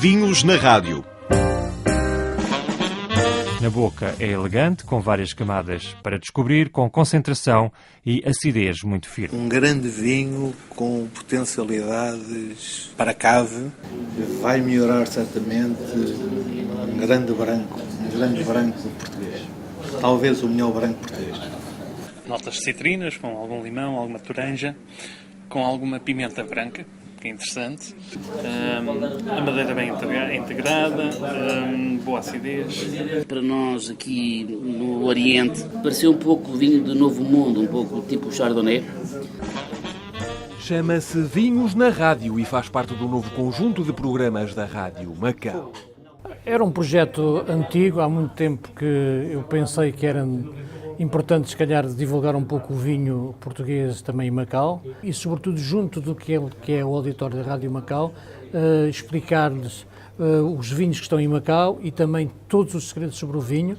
Vinhos na Rádio. Na boca é elegante, com várias camadas para descobrir, com concentração e acidez muito firme. Um grande vinho com potencialidades para a cave. Vai melhorar certamente um grande branco português. Talvez o melhor branco português. Notas citrinas, com algum limão, alguma toranja, com alguma pimenta branca, que é interessante. A madeira bem integrada, boa acidez. Para nós aqui no Oriente, pareceu um pouco vinho do Novo Mundo, um pouco tipo Chardonnay. Chama-se Vinhos na Rádio e faz parte do novo conjunto de programas da Rádio Macau. Era um projeto antigo, há muito tempo que eu pensei que era importante, se calhar, divulgar um pouco o vinho português também em Macau e, sobretudo, junto do que é o auditório da Rádio Macau, explicar-lhes os vinhos que estão em Macau e também todos os segredos sobre o vinho.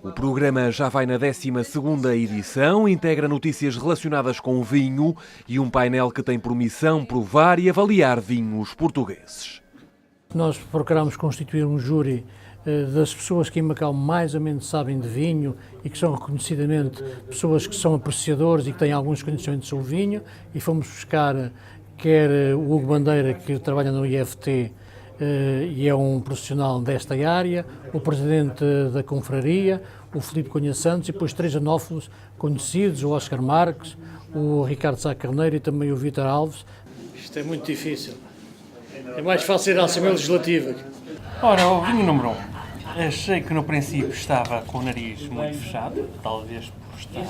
O programa já vai na 12ª edição, integra notícias relacionadas com o vinho e um painel que tem por missão provar e avaliar vinhos portugueses. Nós procuramos constituir um júri das pessoas que em Macau mais ou menos sabem de vinho e que são reconhecidamente pessoas que são apreciadores e que têm alguns conhecimentos sobre o vinho, e fomos buscar quer o Hugo Bandeira, que trabalha no IFT e é um profissional desta área, o presidente da confraria, o Filipe Cunha Santos, e depois 3 anófilos conhecidos, o Oscar Marques, o Ricardo Sá Carneiro e também o Vítor Alves. Isto é muito difícil. É mais fácil ir à Assembleia Legislativa. Ora, o vinho número 1. Achei que no princípio estava com o nariz muito fechado, talvez por estar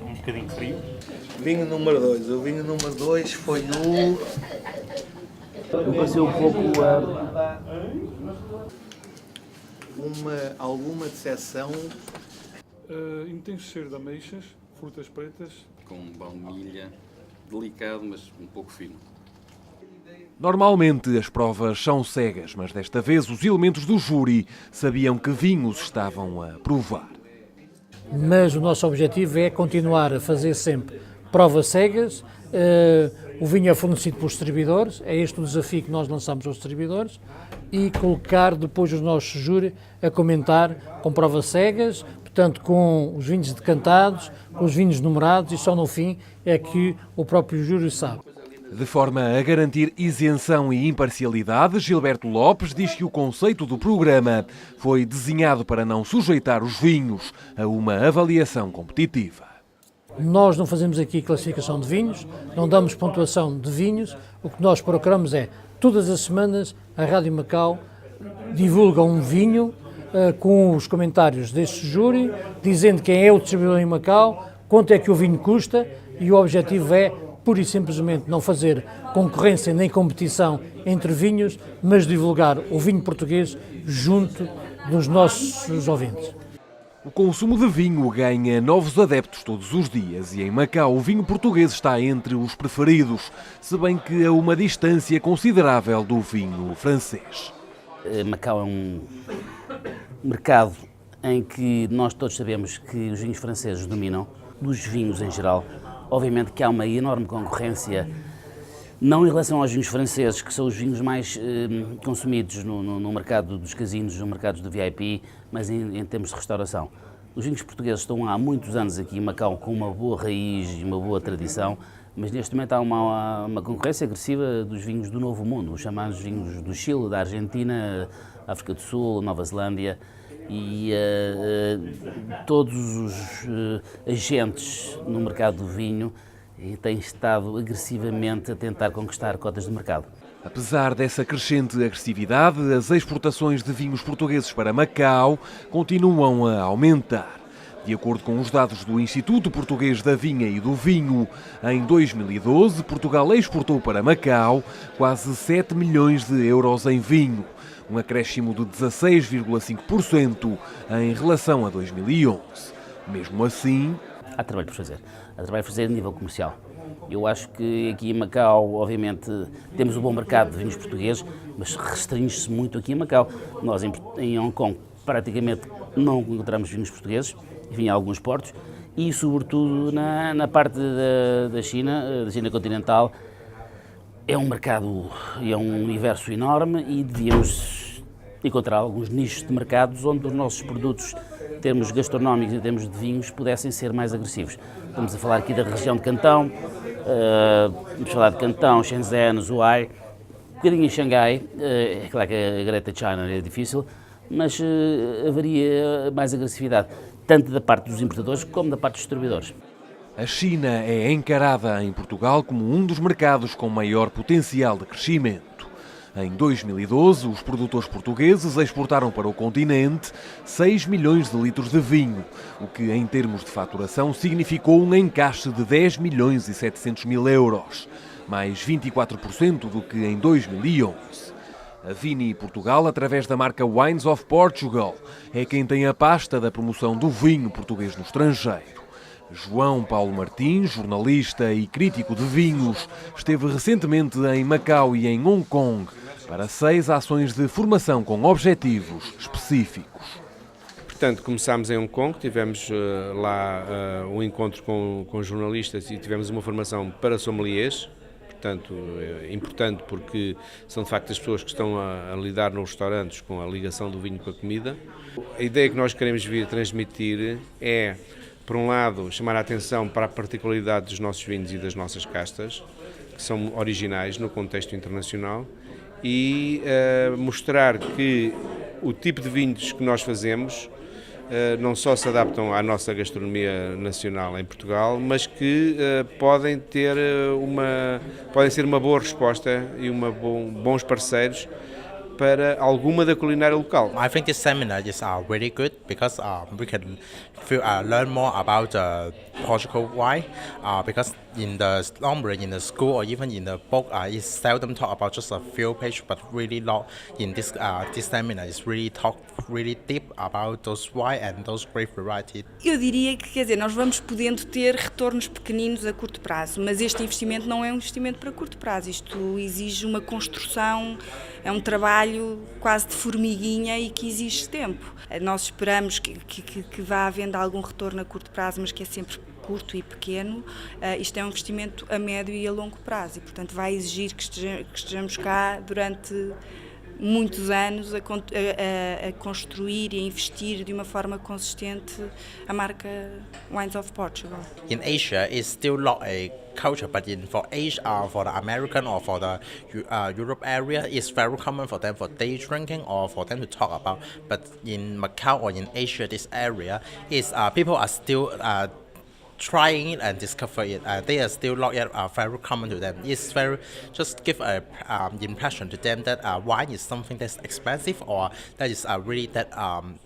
um bocadinho frio. Vinho número 2. O vinho número 2 foi o... Pareceu um pouco alguma decepção. Intenso cheiro de ameixas, frutas pretas. Com baunilha, delicado, mas um pouco fino. Normalmente as provas são cegas, mas desta vez os elementos do júri sabiam que vinhos estavam a provar. Mas o nosso objetivo é continuar a fazer sempre provas cegas. O vinho é fornecido pelos distribuidores, é este o desafio que nós lançamos aos distribuidores, e colocar depois os nossos júri a comentar com provas cegas, portanto com os vinhos decantados, com os vinhos numerados, e só no fim é que o próprio júri sabe. De forma a garantir isenção e imparcialidade, Gilberto Lopes diz que o conceito do programa foi desenhado para não sujeitar os vinhos a uma avaliação competitiva. Nós não fazemos aqui classificação de vinhos, não damos pontuação de vinhos. O que nós procuramos é, todas as semanas, a Rádio Macau divulga um vinho com os comentários deste júri, dizendo quem é o distribuidor em Macau, quanto é que o vinho custa, e o objetivo é pura e simplesmente não fazer concorrência nem competição entre vinhos, mas divulgar o vinho português junto dos nossos ouvintes. O consumo de vinho ganha novos adeptos todos os dias e em Macau o vinho português está entre os preferidos, se bem que a uma distância considerável do vinho francês. Macau é um mercado em que nós todos sabemos que os vinhos franceses dominam, dos vinhos em geral. Obviamente que há uma enorme concorrência, não em relação aos vinhos franceses, que são os vinhos mais consumidos no mercado dos casinos, no mercado do VIP, mas em termos de restauração. Os vinhos portugueses estão há muitos anos aqui em Macau com uma boa raiz e uma boa tradição, mas neste momento há uma concorrência agressiva dos vinhos do Novo Mundo, os chamados vinhos do Chile, da Argentina, África do Sul, Nova Zelândia. E todos os agentes no mercado do vinho têm estado agressivamente a tentar conquistar cotas de mercado. Apesar dessa crescente agressividade, as exportações de vinhos portugueses para Macau continuam a aumentar. De acordo com os dados do Instituto Português da Vinha e do Vinho, em 2012, Portugal exportou para Macau quase 7 milhões de euros em vinho, um acréscimo de 16,5% em relação a 2011. Mesmo assim... Há trabalho por fazer. Há trabalho por fazer a nível comercial. Eu acho que aqui em Macau, obviamente, temos um bom mercado de vinhos portugueses, mas restringe-se muito aqui em Macau. Nós, em Hong Kong, praticamente não encontramos vinhos portugueses, enfim, em alguns portos, e sobretudo na parte da China continental, É um mercado e é um universo enorme e devíamos encontrar alguns nichos de mercados onde os nossos produtos, em termos gastronómicos e em termos de vinhos, pudessem ser mais agressivos. Estamos a falar aqui da região de Cantão, vamos falar de Cantão, Shenzhen, Zhuhai, um bocadinho em Xangai. É claro que a Greater China é difícil, mas haveria mais agressividade, tanto da parte dos importadores como da parte dos distribuidores. A China é encarada em Portugal como um dos mercados com maior potencial de crescimento. Em 2012, os produtores portugueses exportaram para o continente 6 milhões de litros de vinho, o que, em termos de faturação, significou um encaixe de 10 milhões e 700 mil euros, mais 24% do que em 2011. A Vini Portugal, através da marca Wines of Portugal, é quem tem a pasta da promoção do vinho português no estrangeiro. João Paulo Martins, jornalista e crítico de vinhos, esteve recentemente em Macau e em Hong Kong para 6 ações de formação com objetivos específicos. Portanto, começámos em Hong Kong, tivemos lá um encontro com jornalistas e tivemos uma formação para sommeliers. Portanto, é importante porque são de facto as pessoas que estão a lidar nos restaurantes com a ligação do vinho com a comida. A ideia que nós queremos vir transmitir é, por um lado, chamar a atenção para a particularidade dos nossos vinhos e das nossas castas, que são originais no contexto internacional, e mostrar que o tipo de vinhos que nós fazemos não só se adaptam à nossa gastronomia nacional em Portugal, mas que podem ser uma boa resposta e bons parceiros para alguma da culinária local. I think this seminar is really good because we can learn more about Portugal wine. Because in the normally in the school or even in the book, it's seldom talk about just a few pages, but really lot in this seminar is really talk really deep about those wine and those great variety. Eu diria que, quer dizer, nós vamos podendo ter retornos pequeninos a curto prazo, mas este investimento não é um investimento para curto prazo. Isto exige uma construção, é um trabalho quase de formiguinha e que exige tempo. Nós esperamos que vá havendo algum retorno a curto prazo, mas que é sempre curto e pequeno. Isto é um investimento a médio e a longo prazo e, portanto, vai exigir que estejamos cá durante muitos anos a construir e a investir de uma forma consistente a marca Wines of Portugal. In Asia, it's still not a culture, but for Asia, for the American or for the Europe area, it's very common for them for day drinking or for them to talk about. But in Macau or in Asia, this area is people are still trying it and discover it. They are still not yet very common to them. It's very just give a impression to them that wine is something that's expensive or that is really that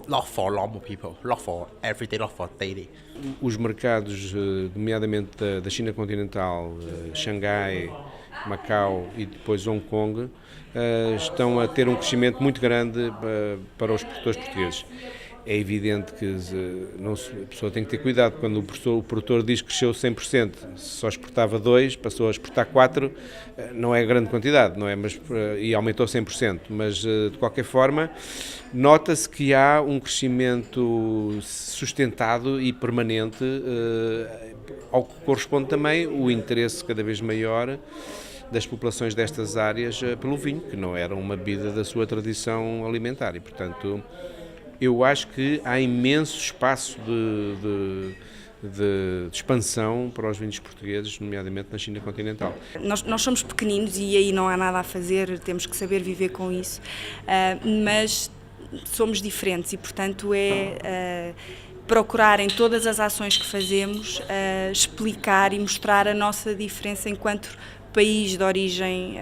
not for normal people, not for everyday, not for daily. Os mercados, nomeadamente da China continental, Xangai, Macau e depois Hong Kong, estão a ter um crescimento muito grande para os produtores portugueses. É evidente que a pessoa tem que ter cuidado quando o produtor diz que cresceu 100%, se só exportava 2, passou a exportar 4, não é grande quantidade, não é? E aumentou 100%, mas de qualquer forma nota-se que há um crescimento sustentado e permanente, ao que corresponde também o interesse cada vez maior das populações destas áreas pelo vinho, que não era uma bebida da sua tradição alimentar e, portanto, eu acho que há imenso espaço de expansão para os vinhos portugueses, nomeadamente na China continental. Nós somos pequeninos e aí não há nada a fazer, temos que saber viver com isso, mas somos diferentes e, portanto, procurar em todas as ações que fazemos explicar e mostrar a nossa diferença enquanto país de origem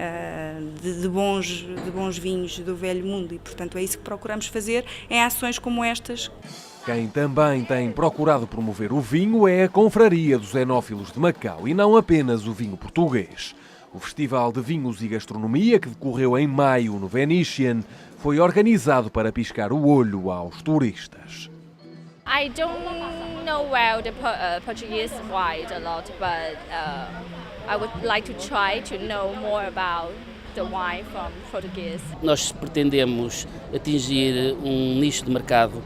de bons vinhos do velho mundo e, portanto, é isso que procuramos fazer em ações como estas. Quem também tem procurado promover o vinho é a Confraria dos Enófilos de Macau e não apenas o vinho português. O Festival de Vinhos e Gastronomia, que decorreu em maio no Venetian, foi organizado para piscar o olho aos turistas. I don't know well the Portuguese wine a lot, but I would like to try to know more about the wine from Portuguese. Nós pretendemos atingir um nicho de mercado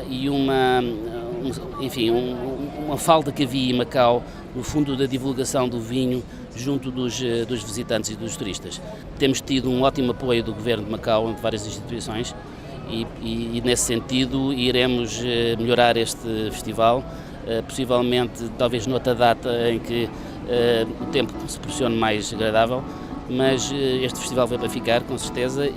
e uma falta que havia em Macau, no fundo, da divulgação do vinho junto dos visitantes e dos turistas. Temos tido um ótimo apoio do Governo de Macau, de várias instituições, e nesse sentido iremos melhorar este festival, possivelmente talvez noutra data em que o tempo se proporcione mais agradável, mas este festival vai para ficar, com certeza,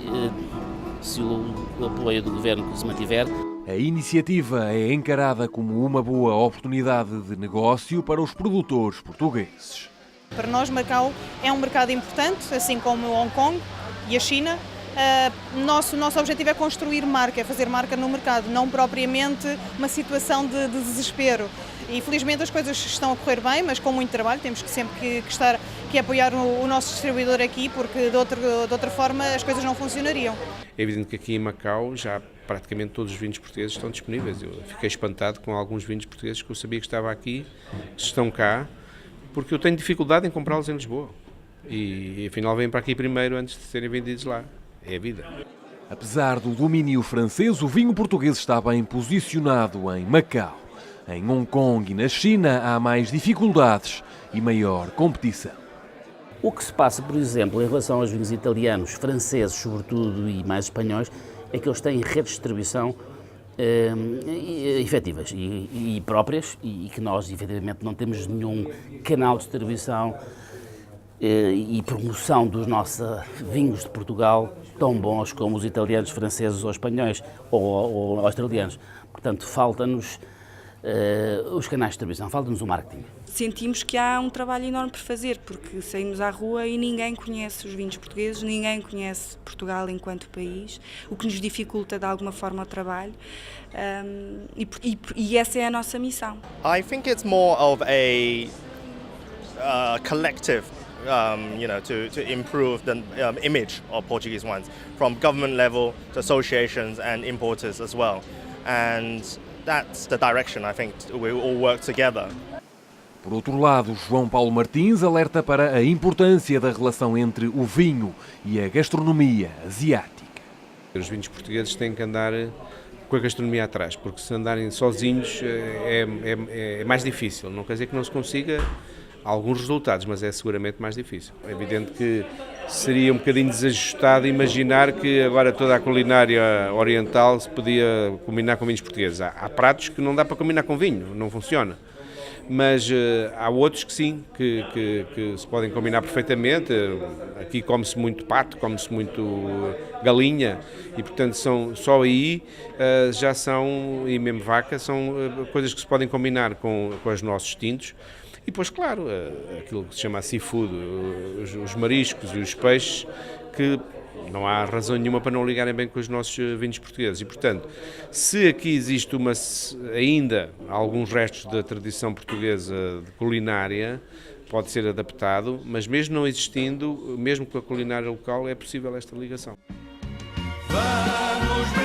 se o apoio do Governo se mantiver. A iniciativa é encarada como uma boa oportunidade de negócio para os produtores portugueses. Para nós, Macau é um mercado importante, assim como Hong Kong e a China. Nosso objetivo é construir marca, é fazer marca no mercado, não propriamente uma situação de desespero. E felizmente as coisas estão a correr bem, mas com muito trabalho, temos que sempre que apoiar o nosso distribuidor aqui, porque de outra forma as coisas não funcionariam. É evidente que aqui em Macau já praticamente todos os vinhos portugueses estão disponíveis. Eu fiquei espantado com alguns vinhos portugueses que eu sabia que estava aqui, que estão cá, porque eu tenho dificuldade em comprá-los em Lisboa. E afinal vêm para aqui primeiro antes de serem vendidos lá. É a vida. Apesar do domínio francês, o vinho português está bem posicionado em Macau. Em Hong Kong e na China há mais dificuldades e maior competição. O que se passa, por exemplo, em relação aos vinhos italianos, franceses sobretudo e mais espanhóis, é que eles têm redes de distribuição efetivas e próprias, e que nós efetivamente não temos nenhum canal de distribuição e promoção dos nossos vinhos de Portugal tão bons como os italianos, franceses ou espanhóis ou australianos. Portanto, falta-nos os canais de distribuição, falta-nos o marketing. Sentimos que há um trabalho enorme por fazer, porque saímos à rua e ninguém conhece os vinhos portugueses, ninguém conhece Portugal enquanto país, o que nos dificulta de alguma forma o trabalho, e essa é a nossa missão. I think it's more of a collective, to improve the image of Portuguese wines, from government level to associations and importers as well, and that's the direction I think we all work together. Por outro lado, João Paulo Martins alerta para a importância da relação entre o vinho e a gastronomia asiática. Os vinhos portugueses têm que andar com a gastronomia atrás, porque se andarem sozinhos é mais difícil. Não quer dizer que não se consiga alguns resultados, mas é seguramente mais difícil. É evidente que seria um bocadinho desajustado imaginar que agora toda a culinária oriental se podia combinar com vinhos portugueses. Há pratos que não dá para combinar com vinho, não funciona. Mas há outros que sim, que se podem combinar perfeitamente. Aqui come-se muito pato, come-se muito galinha e, portanto, só aí já são, e mesmo vaca, são coisas que se podem combinar com os nossos tintos. E depois, claro, aquilo que se chama seafood, os mariscos e os peixes, que não há razão nenhuma para não ligarem bem com os nossos vinhos portugueses. E, portanto, se aqui existe ainda alguns restos da tradição portuguesa de culinária, pode ser adaptado, mas mesmo não existindo, mesmo com a culinária local, é possível esta ligação. Vamos